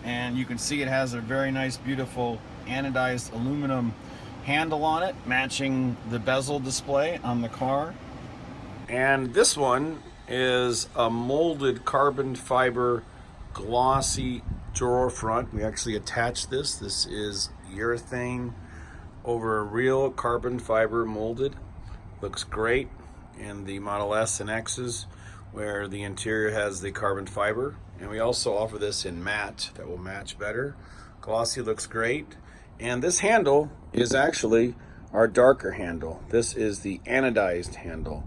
and you can see it has a very nice, beautiful anodized aluminum handle on it, matching the bezel display on the car. And this one is a molded carbon fiber glossy drawer front. We actually attached this. This is urethane over a real carbon fiber molded. Looks great in the Model S and X's, where the interior has the carbon fiber. And we also offer this in matte that will match better. Glossy looks great. And this handle is actually our darker handle. This is the anodized handle,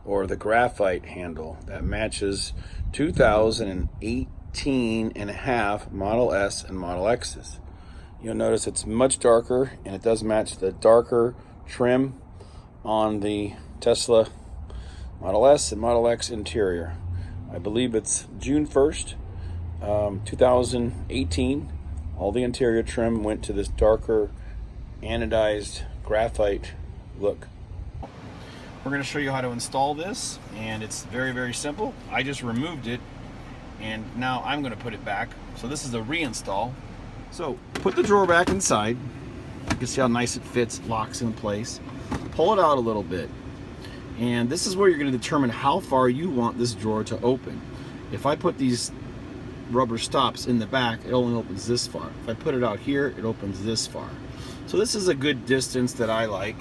or the graphite handle, that matches 2018 and a half Model S and Model X's. You'll notice it's much darker, and it does match the darker trim on the Tesla Model S and Model X interior. I believe it's June 1st, 2018. All the interior trim went to this darker anodized graphite look. We're going to show you how to install this, and it's very, very simple. I just removed it, and now I'm going to put it back. So this is a reinstall. So put the drawer back inside. You can see how nice it fits, locks in place. Pull it out a little bit, and this is where you're going to determine how far you want this drawer to open. If I put these rubber stops in the back, it only opens this far. If I put it out here, it opens this far. So this is a good distance that I like.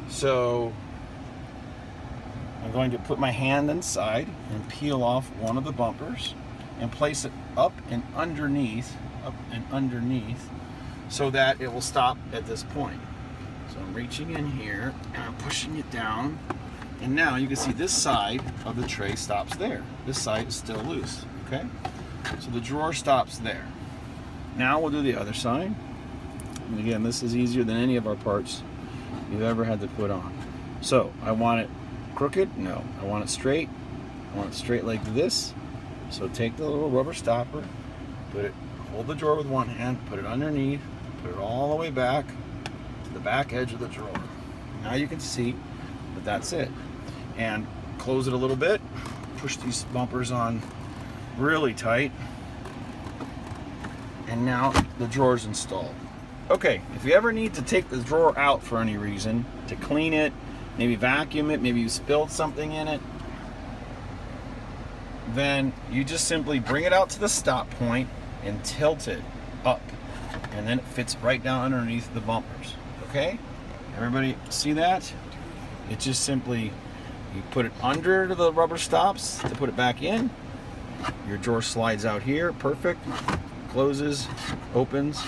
So I'm going to put my hand inside and peel off one of the bumpers and place it up and underneath, so that it will stop at this point. So I'm reaching in here and I'm pushing it down, and now you can see this side of the tray stops there. This side is still loose, okay? So the drawer stops there. Now we'll do the other side. And again, this is easier than any of our parts you've ever had to put on. So I want it crooked? No. I want it straight. I want it straight like this. So take the little rubber stopper, hold the drawer with one hand, put it underneath, put it all the way back to the back edge of the drawer. Now you can see that that's it. And close it a little bit, push these bumpers on really tight, and now the drawer's installed. Okay, if you ever need to take the drawer out for any reason, to clean it, maybe vacuum it, maybe you spilled something in it, then you just simply bring it out to the stop point and tilt it up, and then it fits right down underneath the bumpers. Okay, everybody see that? It just simply, you put it under the rubber stops to put it back in. Your drawer slides out here, perfect, closes, opens,